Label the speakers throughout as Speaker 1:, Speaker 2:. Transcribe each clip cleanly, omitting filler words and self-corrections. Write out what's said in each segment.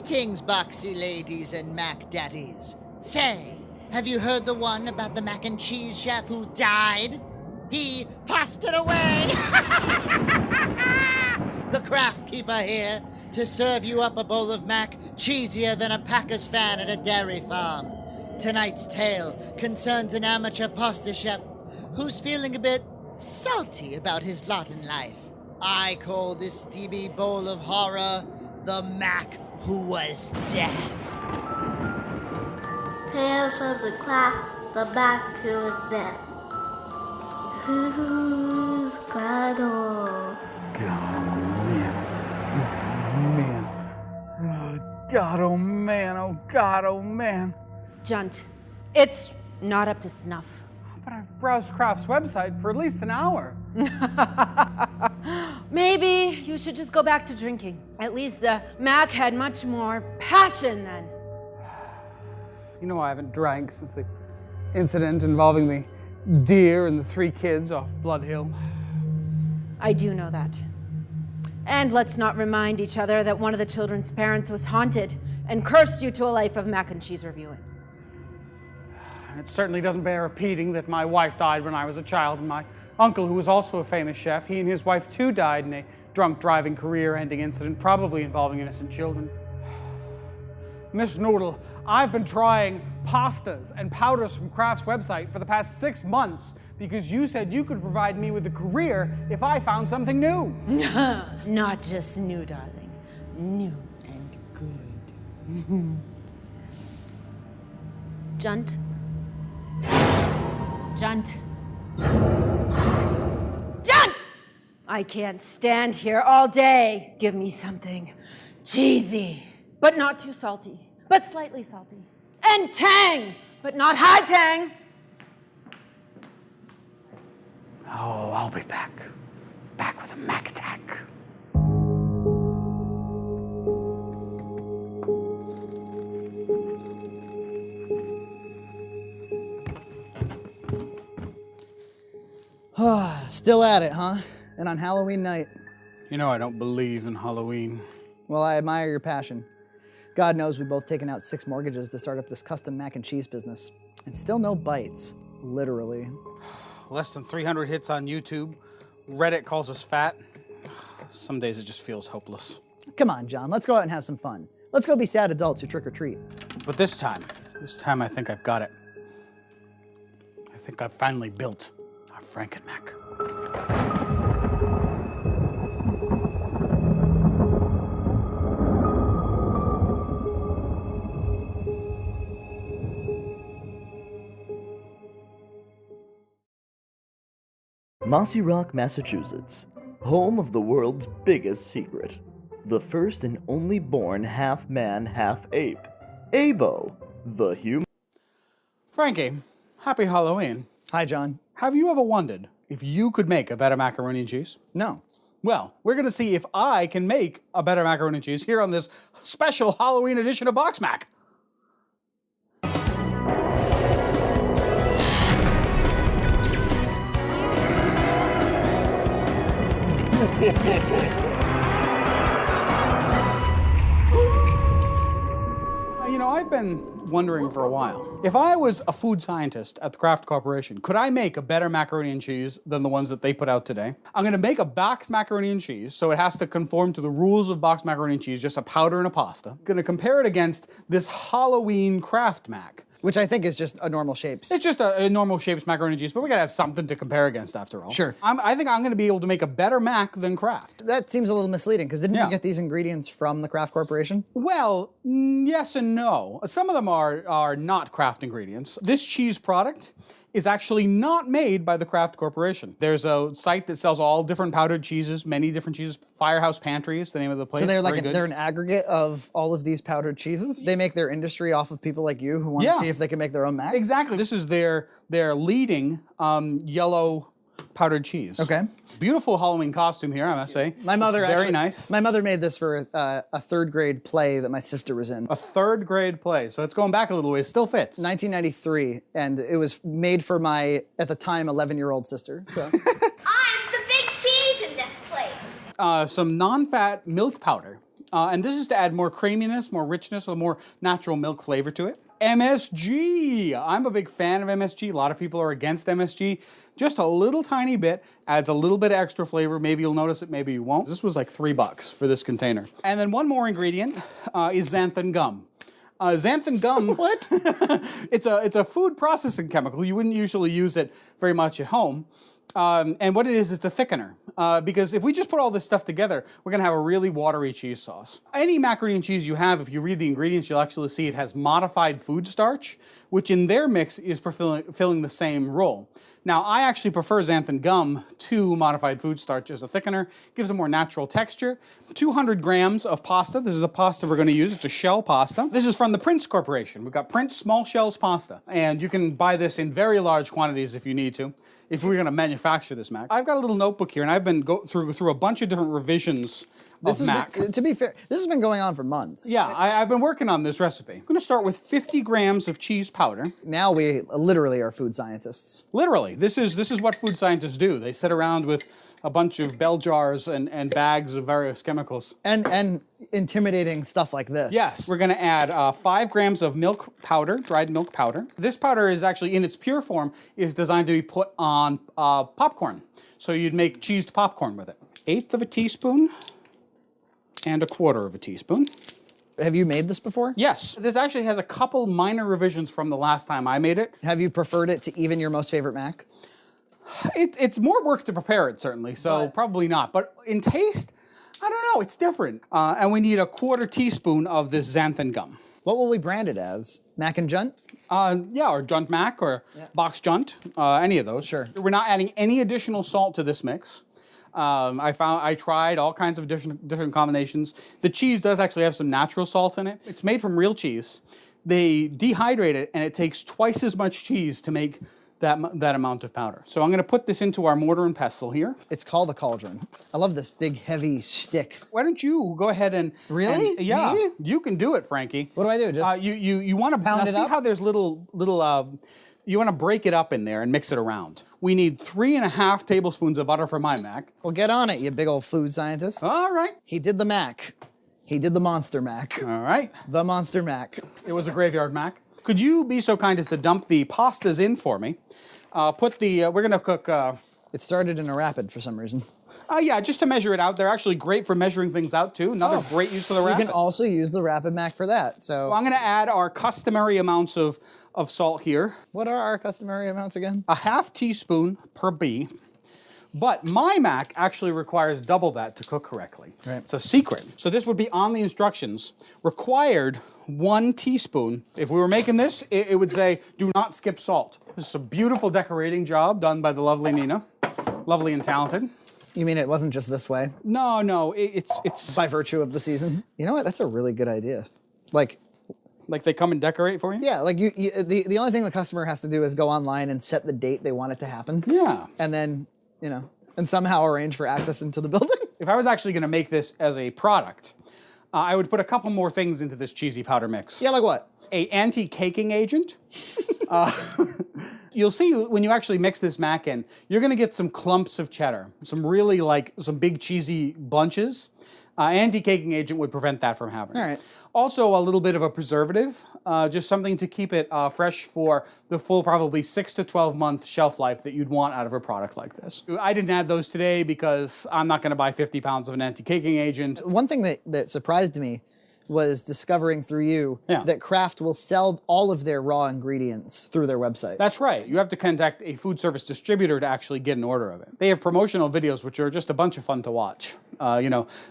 Speaker 1: Greetings, boxy ladies and Mac daddies. Faye, have you heard the one about the mac and cheese chef who died? He passed it away! The Kraft Keeper here to serve you up a bowl of mac cheesier than a Packers fan at a dairy farm. Tonight's tale concerns an amateur pasta chef who's feeling a bit salty about his lot in life. I call this steamy bowl of horror the Mac Who Was Death.
Speaker 2: Tales of the Kraft, the Mac Who Was Death. Who's battle?
Speaker 3: God, oh man, oh God, oh man.
Speaker 4: Junt, it's not up to snuff.
Speaker 3: But I've browsed Kraft's website for at least an hour.
Speaker 4: Maybe you should just go back to drinking. At least the Mac had much more passion then.
Speaker 3: You know I haven't drank since the incident involving the deer and the 3 kids off Blood Hill.
Speaker 4: I do know that. And let's not remind each other that one of the children's parents was haunted and cursed you to a life of mac and cheese reviewing.
Speaker 3: And it certainly doesn't bear repeating that my wife died when I was a child, and my uncle, who was also a famous chef, he and his wife too died in a drunk driving career-ending incident, probably involving innocent children. Miss Noodle, I've been trying pastas and powders from Kraft's website for the past 6 months because you said you could provide me with a career if I found something new.
Speaker 4: Not just new, darling. New and good. Junt. Junt. Junt! I can't stand here all day. Give me something cheesy, but not too salty, but slightly salty. And tang, but not high tang.
Speaker 3: Oh, I'll be back. Back with a Mac attack.
Speaker 5: Still at it, huh? And on Halloween night.
Speaker 3: You know I don't believe in Halloween.
Speaker 5: Well, I admire your passion. God knows we've both taken out 6 mortgages to start up this custom mac and cheese business. And still no bites, literally.
Speaker 3: Less than 300 hits on YouTube. Reddit calls us fat. Some days it just feels hopeless.
Speaker 5: Come on, John, let's go out and have some fun. Let's go be sad adults who trick or treat.
Speaker 3: But this time I think I've got it. I think I've finally built our FrankenMac.
Speaker 6: Mossy Rock, Massachusetts, home of the world's biggest secret, the first and only born half-man, half-ape, Abo, the human.
Speaker 3: Frankie, happy Halloween.
Speaker 5: Hi, John.
Speaker 3: Have you ever wondered if you could make a better macaroni and cheese?
Speaker 5: No.
Speaker 3: Well, we're gonna see if I can make a better macaroni and cheese here on this special Halloween edition of BoxMac. You know, I've been wondering for a while. If I was a food scientist at the Kraft Corporation, could I make a better macaroni and cheese than the ones that they put out today? I'm gonna make a box macaroni and cheese, so it has to conform to the rules of box macaroni and cheese, just a powder and a pasta. Gonna compare it against this Halloween Kraft Mac.
Speaker 5: Which I think is just a normal shapes.
Speaker 3: It's just a normal shapes macaroni and cheese, but we gotta have something to compare against after all.
Speaker 5: Sure.
Speaker 3: I think I'm gonna be able to make a better Mac than Kraft.
Speaker 5: That seems a little misleading, because didn't
Speaker 3: Yeah.
Speaker 5: you get these ingredients from the Kraft Corporation?
Speaker 3: Well, yes and no. Some of them are not Kraft ingredients. This cheese product is actually not made by the Kraft Corporation. There's a site that sells all different powdered cheeses, many different cheeses. Firehouse Pantry is the name of the place.
Speaker 5: So they're
Speaker 3: Very
Speaker 5: like
Speaker 3: good.
Speaker 5: they're an aggregate of all of these powdered cheeses? They make their industry off of people like you who want to see if they can make their own mac?
Speaker 3: Exactly. This is their leading yellow powdered cheese.
Speaker 5: Okay.
Speaker 3: Beautiful Halloween costume here, I must say.
Speaker 5: My mother
Speaker 3: It's very nice.
Speaker 5: My mother made this for a 3rd grade play that my sister was in.
Speaker 3: A 3rd grade play, so it's going back a little ways. Still fits.
Speaker 5: 1993, and it was made for my, at the time, 11-year-old sister. So.
Speaker 2: I'm the big cheese in this plate.
Speaker 3: Some non-fat milk powder And this is to add more creaminess, more richness, a more natural milk flavor to it. MSG. I'm a big fan of MSG. A lot of people are against MSG. Just a little tiny bit adds a little bit of extra flavor. Maybe you'll notice it, maybe you won't. This was like $3 for this container. And then one more ingredient is xanthan gum. Xanthan gum.
Speaker 5: What?
Speaker 3: It's a food processing chemical. You wouldn't usually use it very much at home. And what it is, it's a thickener. Because if we just put all this stuff together, we're going to have a really watery cheese sauce. Any macaroni and cheese you have, if you read the ingredients, you'll actually see it has modified food starch, which in their mix is filling the same role. Now, I actually prefer xanthan gum to modified food starch as a thickener. It gives a more natural texture. 200 grams of pasta. This is the pasta we're going to use. It's a shell pasta. This is from the Prince Corporation. We've got Prince Small Shells Pasta. And you can buy this in very large quantities if you need to, if we're going to manufacture this Mac. I've got a little notebook here, and I've been through a bunch of different revisions of Mac.
Speaker 5: To be fair, this has been going on for months.
Speaker 3: Yeah, I've been working on this recipe. I'm going to start with 50 grams of cheese powder.
Speaker 5: Now we literally are food scientists.
Speaker 3: Literally, this is what food scientists do. They sit around with a bunch of bell jars and bags of various chemicals.
Speaker 5: And intimidating stuff like this.
Speaker 3: Yes. We're going to add 5 grams of milk powder, dried milk powder. This powder is actually, in its pure form, is designed to be put on popcorn. So you'd make cheesed popcorn with it. 1/8 of a teaspoon and 1/4 of a teaspoon.
Speaker 5: Have you made this before?
Speaker 3: Yes. This actually has a couple minor revisions from the last time I made it.
Speaker 5: Have you preferred it to even your most favorite Mac?
Speaker 3: It's more work to prepare it, certainly, so probably not. But in taste, I don't know, it's different. And we need 1/4 teaspoon of this xanthan gum.
Speaker 5: What will we brand it as? Mac and Junt?
Speaker 3: Yeah, or Junt Mac, or Box Junt, any of those.
Speaker 5: Sure.
Speaker 3: We're not adding any additional salt to this mix. I tried all kinds of different combinations. The cheese does actually have some natural salt in it. It's made from real cheese. They dehydrate it, and it takes twice as much cheese to make that amount of powder. So I'm going to put this into our mortar and pestle here.
Speaker 5: It's called a cauldron. I love this big, heavy stick.
Speaker 3: Why don't you go ahead and...
Speaker 5: Really?
Speaker 3: Yeah,
Speaker 5: Me?
Speaker 3: you can do it, Frankie.
Speaker 5: What do I do? Just
Speaker 3: you want to
Speaker 5: pound it
Speaker 3: see
Speaker 5: up?
Speaker 3: how there's little you want to break it up in there and mix it around. We need 3.5 tablespoons of butter for my Mac.
Speaker 5: Well, get on it, you big old food scientist.
Speaker 3: All right.
Speaker 5: He did the Mac. He did the Monster Mac.
Speaker 3: All right.
Speaker 5: The Monster Mac.
Speaker 3: It was a graveyard Mac. Could you be so kind as to dump the pastas in for me? We're going to cook...
Speaker 5: It started in a rapid for some reason.
Speaker 3: Yeah, just to measure it out. They're actually great for measuring things out, too. Another great use of the
Speaker 5: You
Speaker 3: rapid.
Speaker 5: can also use the Rapid Mac for that. So
Speaker 3: I'm going to add our customary amounts of salt here.
Speaker 5: what are our customary amounts again?
Speaker 3: 1/2 teaspoon per bee. But my Mac actually requires double that to cook correctly.
Speaker 5: Right.
Speaker 3: It's a secret. So this would be on the instructions. Required 1 teaspoon. If we were making this, it would say, do not skip salt. This is a beautiful decorating job done by the lovely Nina. Lovely and talented.
Speaker 5: You mean it wasn't just this way?
Speaker 3: No, it's
Speaker 5: By virtue of the season? You know what? That's a really good idea. Like
Speaker 3: they come and decorate for you?
Speaker 5: yeah, like the only thing the customer has to do is go online and set the date they want it to happen.
Speaker 3: Yeah.
Speaker 5: And then, and somehow arrange for access into the building.
Speaker 3: If I was actually going to make this as a product, I would put a couple more things into this cheesy powder mix.
Speaker 5: Yeah, like what?
Speaker 3: A anti-caking agent. You'll see when you actually mix this Mac in, you're going to get some clumps of cheddar, some big cheesy bunches. Anti-caking agent would prevent that from happening.
Speaker 5: All right.
Speaker 3: Also, a little bit of a preservative, just something to keep it fresh for the full probably 6 to 12 month shelf life that you'd want out of a product like this. I didn't add those today because I'm not going to buy 50 pounds of an anti-caking agent.
Speaker 5: One thing that surprised me was discovering through you that Kraft will sell all of their raw ingredients through their website.
Speaker 3: That's right. You have to contact a food service distributor to actually get an order of it. They have promotional videos, which are just a bunch of fun to watch.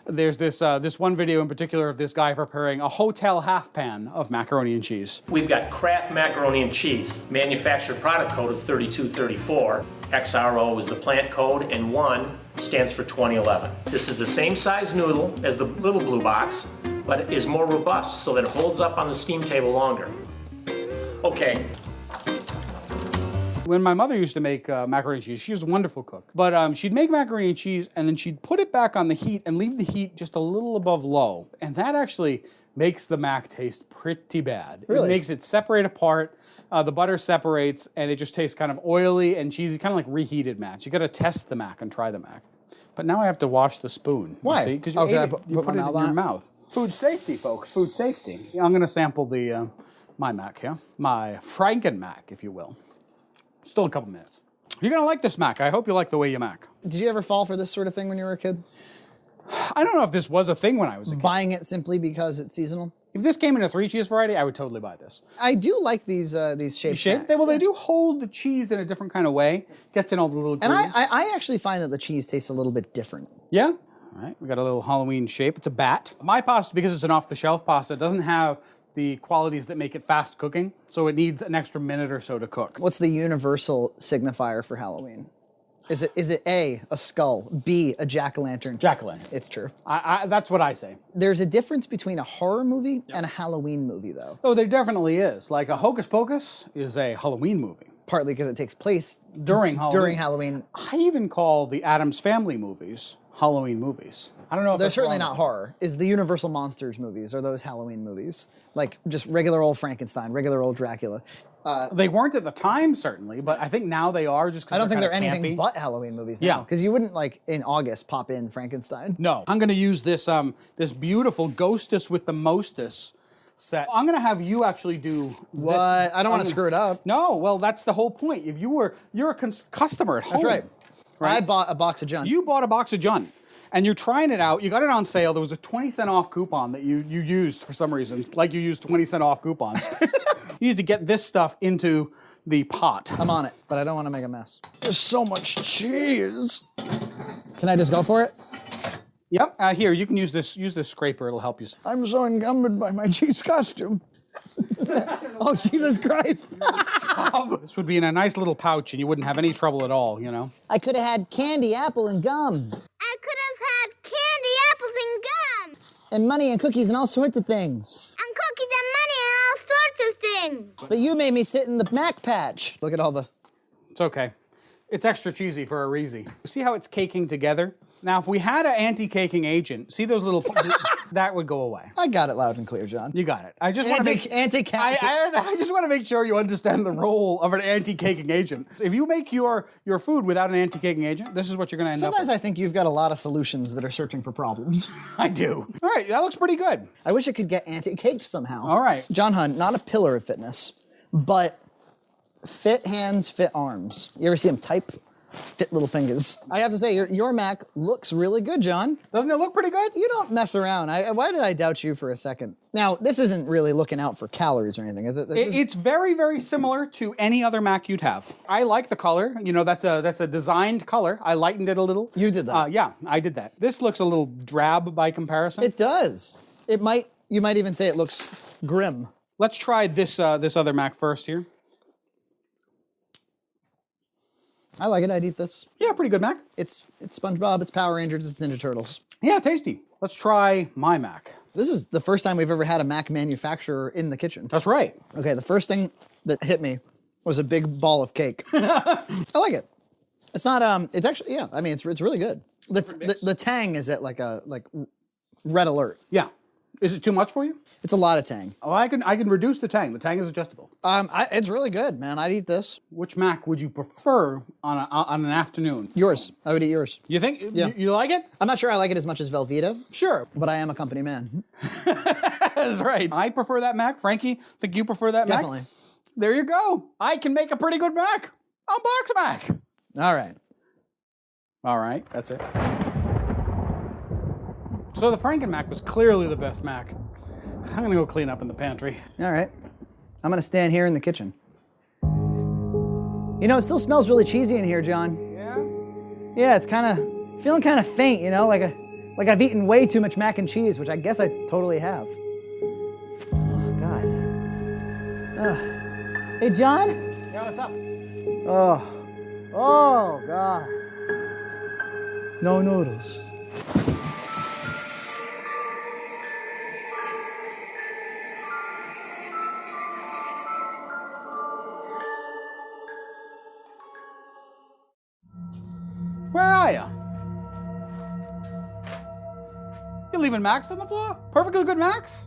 Speaker 3: There's this one video in particular of this guy preparing a hotel half pan of macaroni and cheese.
Speaker 7: We've got Kraft macaroni and cheese, manufacturer product code of 3234. XRO is the plant code, and 1 stands for 2011. This is the same size noodle as the little blue box, but it is more robust so that it holds up on the steam table longer. Okay.
Speaker 3: When my mother used to make macaroni and cheese, she was a wonderful cook. But she'd make macaroni and cheese, and then she'd put it back on the heat and leave the heat just a little above low. And that actually makes the Mac taste pretty bad.
Speaker 5: Really?
Speaker 3: It makes it separate apart. The butter separates, and it just tastes kind of oily and cheesy, kind of like reheated Mac. You got to test the Mac and try the Mac. But now I have to wash the spoon.
Speaker 5: Why?
Speaker 3: Because you
Speaker 5: Okay,
Speaker 3: ate
Speaker 5: I
Speaker 3: it,
Speaker 5: put
Speaker 3: you
Speaker 5: my
Speaker 3: put it in
Speaker 5: mouth
Speaker 3: your
Speaker 5: on it?
Speaker 3: mouth. Food safety, folks, food safety. I'm going to sample the my Mac here. My FrankenMac, if you will. Still a couple minutes. You're going to like this Mac. I hope you like the way you Mac.
Speaker 5: Did you ever fall for this sort of thing when you were a kid?
Speaker 3: I don't know if this was a thing when I was a kid.
Speaker 5: Buying it simply because it's seasonal?
Speaker 3: If this came in a 3-cheese variety, I would totally buy this.
Speaker 5: I do like these shaped snacks.
Speaker 3: Well, they do hold the cheese in a different kind of way. Gets in all the little grooves.
Speaker 5: And I actually find that the cheese tastes a little bit different.
Speaker 3: Yeah? All right, we got a little Halloween shape. It's a bat. My pasta, because it's an off-the-shelf pasta, doesn't have the qualities that make it fast cooking, so it needs an extra minute or so to cook.
Speaker 5: What's the universal signifier for Halloween? Is it A, a skull, B, a jack-o'-lantern?
Speaker 3: Jack-o'-lantern.
Speaker 5: It's true.
Speaker 3: That's what I say.
Speaker 5: There's a difference between a horror movie and a Halloween movie, though.
Speaker 3: Oh, there definitely is. Like a Hocus Pocus is a Halloween movie.
Speaker 5: Partly because it takes place
Speaker 3: during Halloween.
Speaker 5: During Halloween.
Speaker 3: I even call the Addams Family movies Halloween movies. I don't know if
Speaker 5: they're certainly not horror. Is the Universal Monsters movies, or those Halloween movies? Like just regular old Frankenstein, regular old Dracula.
Speaker 3: They weren't at the time, certainly, but I think now they are just because
Speaker 5: I don't think they're
Speaker 3: campy.
Speaker 5: anything but Halloween movies now. Because you wouldn't, like, in August, pop in Frankenstein.
Speaker 3: No. I'm going to use this this beautiful Ghostess with the Mostess set. I'm going to have you actually do
Speaker 5: what?
Speaker 3: This.
Speaker 5: I don't want to screw it up.
Speaker 3: No, well, that's the whole point. If you're a customer at home.
Speaker 5: That's right. I bought a box of Junt.
Speaker 3: You bought a box of Junt. And you're trying it out. You got it on sale. There was a 20-cent off coupon that you used for some reason. Like you used 20-cent off coupons. You need to get this stuff into the pot.
Speaker 5: I'm on it, but I don't want to make a mess. There's so much cheese. Can I just go for it?
Speaker 3: Yep. Here, you can use this scraper. It'll help you.
Speaker 5: I'm so encumbered by my cheese costume. Oh, Jesus Christ.
Speaker 3: This would be in a nice little pouch and you wouldn't have any trouble at all, you know?
Speaker 5: I could have had candy, apple, and gum.
Speaker 2: I could have had candy, apples, and gum.
Speaker 5: And money and cookies and all sorts of things.
Speaker 2: And cookies and money and all sorts of things.
Speaker 5: But you made me sit in the Mac patch. Look at all the...
Speaker 3: It's okay. It's extra cheesy for a reason. See how it's caking together? Now, if we had an anti-caking agent, see those little... that would go away.
Speaker 5: I got it loud and clear, John.
Speaker 3: You got it. I just want to make... I just want to make sure you understand the role of an anti-caking agent. If you make your food without an anti-caking agent, this is what you're going to end up with.
Speaker 5: Sometimes I think you've got a lot of solutions that are searching for problems.
Speaker 3: I do. All right, that looks pretty good.
Speaker 5: I wish it could get anti-caked somehow.
Speaker 3: All right.
Speaker 5: John Hunt, not a pillar of fitness, but fit hands, fit arms. You ever see him type? Fit little fingers. I have to say, your Mac looks really good, John.
Speaker 3: Doesn't it look pretty good?
Speaker 5: You don't mess around. Why did I doubt you for a second? Now, this isn't really looking out for calories or anything, is it?
Speaker 3: It's very, very similar to any other Mac you'd have. I like the color. You know, that's a designed color. I lightened it a little.
Speaker 5: You did that?
Speaker 3: Yeah, I did that. This looks a little drab by comparison.
Speaker 5: It does. You might even say it looks grim.
Speaker 3: Let's try this other Mac first here.
Speaker 5: I like it. I'd eat this.
Speaker 3: Yeah, pretty good Mac.
Speaker 5: It's SpongeBob, it's Power Rangers, it's Ninja Turtles.
Speaker 3: Yeah, tasty. Let's try my Mac.
Speaker 5: This is the first time we've ever had a Mac manufacturer in the kitchen.
Speaker 3: That's right.
Speaker 5: Okay, the first thing that hit me was a big ball of cake. I like it. It's not, it's actually, yeah, I mean, it's really good. The tang is at like red alert.
Speaker 3: Yeah. Is it too much for you?
Speaker 5: It's a lot of tang.
Speaker 3: Oh, I can reduce the tang. The tang is adjustable.
Speaker 5: It's really good, man. I'd eat this.
Speaker 3: Which Mac would you prefer on an afternoon?
Speaker 5: Yours. I would eat yours.
Speaker 3: You think?
Speaker 5: Yeah.
Speaker 3: You like it?
Speaker 5: I'm not sure I like it as much as Velveeta.
Speaker 3: Sure.
Speaker 5: But I am a company man.
Speaker 3: That's right. I prefer that Mac. Frankie, think you prefer that Mac?
Speaker 5: Definitely.
Speaker 3: There you go. I can make a pretty good Mac on BoxMac.
Speaker 5: All right.
Speaker 3: All right, that's it. So the FrankenMac was clearly the best Mac. I'm gonna go clean up in the pantry.
Speaker 5: All right. I'm gonna stand here in the kitchen. You know, it still smells really cheesy in here, John.
Speaker 3: Yeah?
Speaker 5: Yeah, it's feeling kind of faint, you know, like I've eaten way too much mac and cheese, which I guess I totally have. Oh, God. Hey, John?
Speaker 3: Yeah, what's up?
Speaker 5: Oh, God. No noodles.
Speaker 3: Where are you? You leaving Macs on the floor? Perfectly good Macs?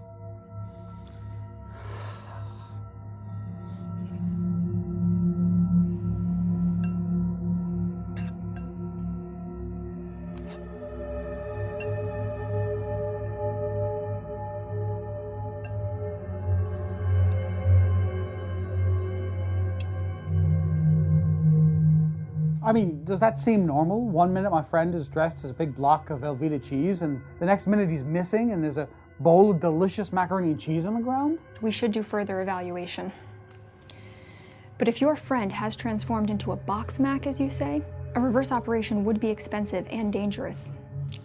Speaker 3: I mean, does that seem normal? 1 minute my friend is dressed as a big block of Velveeta cheese, and the next minute he's missing, and there's a bowl of delicious macaroni and cheese on the ground?
Speaker 8: We should do further evaluation. But if your friend has transformed into a BoxMac, as you say, a reverse operation would be expensive and dangerous.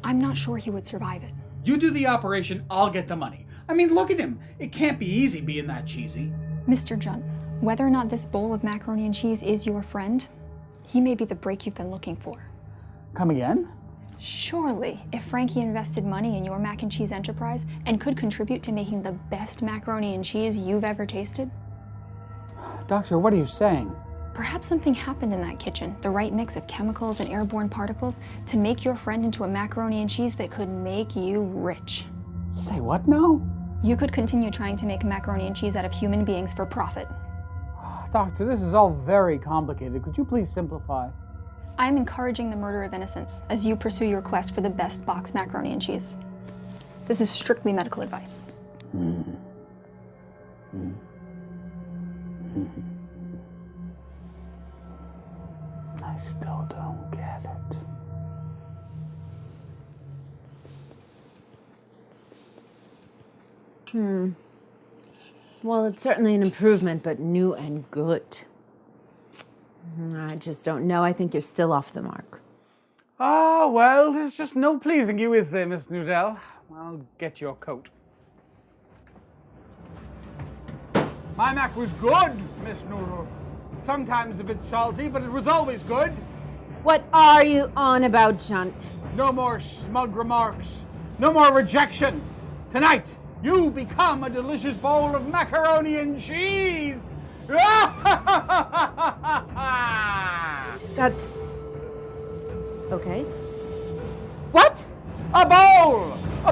Speaker 8: I'm not sure he would survive it.
Speaker 3: You do the operation, I'll get the money. I mean, look at him. It can't be easy being that cheesy.
Speaker 8: Mr. Junt, whether or not this bowl of macaroni and cheese is your friend, he may be the break you've been looking for.
Speaker 3: Come again?
Speaker 8: Surely, if Frankie invested money in your mac and cheese enterprise and could contribute to making the best macaroni and cheese you've ever tasted,
Speaker 3: Doctor, what are you saying?
Speaker 8: perhaps something happened in that kitchen, the right mix of chemicals and airborne particles to make your friend into a macaroni and cheese that could make you rich.
Speaker 3: Say what now?
Speaker 8: You could continue trying to make macaroni and cheese out of human beings for profit.
Speaker 3: Doctor, this is all very complicated. Could you please simplify?
Speaker 8: I am encouraging the murder of innocents as you pursue your quest for the best box macaroni and cheese. This is strictly medical advice.
Speaker 3: I still don't get it.
Speaker 4: Well, it's certainly an improvement, but new and good. I just don't know. I think you're still off the mark.
Speaker 3: Ah, well, there's just no pleasing you, is there, Miss Noodle? I'll get your coat. My mac was good, Miss Noodle. Sometimes a bit salty, but it was always good.
Speaker 4: What are you on about, Junt?
Speaker 3: No more smug remarks. No more rejection. Tonight, you become a delicious bowl of macaroni and cheese.
Speaker 4: That's... okay. What?
Speaker 3: A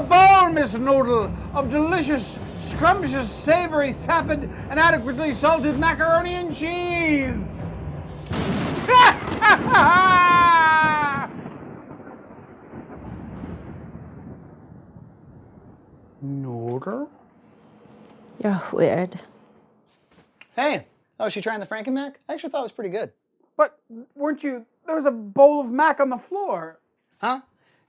Speaker 3: bowl, Miss Noodle, of delicious, scrumptious, savory, sapid, and adequately salted macaroni and cheese. Noodle?
Speaker 4: You're weird.
Speaker 5: Hey, was she trying the FrankenMac? I actually thought it was pretty good.
Speaker 3: But weren't you... There was a bowl of mac on the floor.
Speaker 5: Huh?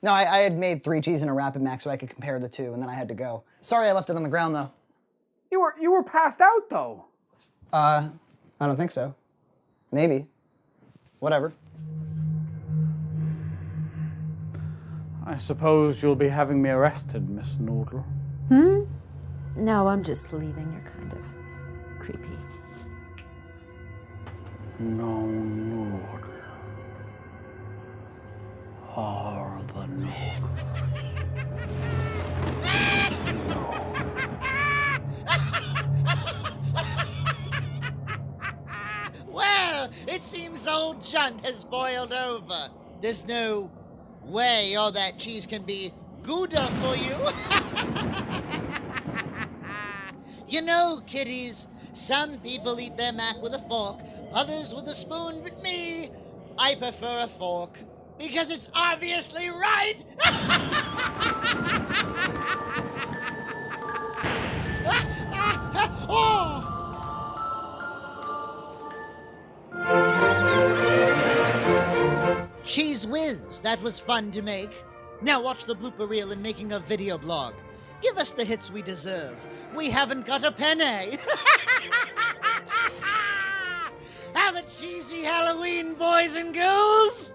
Speaker 5: No, I had made 3 cheese and a Rapid Mac so I could compare the two, and then I had to go. Sorry I left it on the ground, though.
Speaker 3: You were passed out, though.
Speaker 5: I don't think so. Maybe. Whatever.
Speaker 3: I suppose you'll be having me arrested, Miss Noodle.
Speaker 4: No, I'm just leaving. You're kind of creepy.
Speaker 3: No noodle. Or the noodle.
Speaker 1: Well, it seems old Junt has boiled over. There's no way all that cheese can be gooder for you. You know, kiddies, some people eat their mac with a fork, others with a spoon, but me, I prefer a fork. Because it's obviously right! Oh. Cheese whiz, that was fun to make. Now watch the blooper reel in making a video blog. Give us the hits we deserve. We haven't got a penny. Have a cheesy Halloween, boys and girls!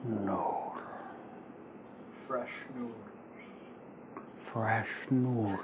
Speaker 3: Noodle. Fresh noodles. Fresh noodles.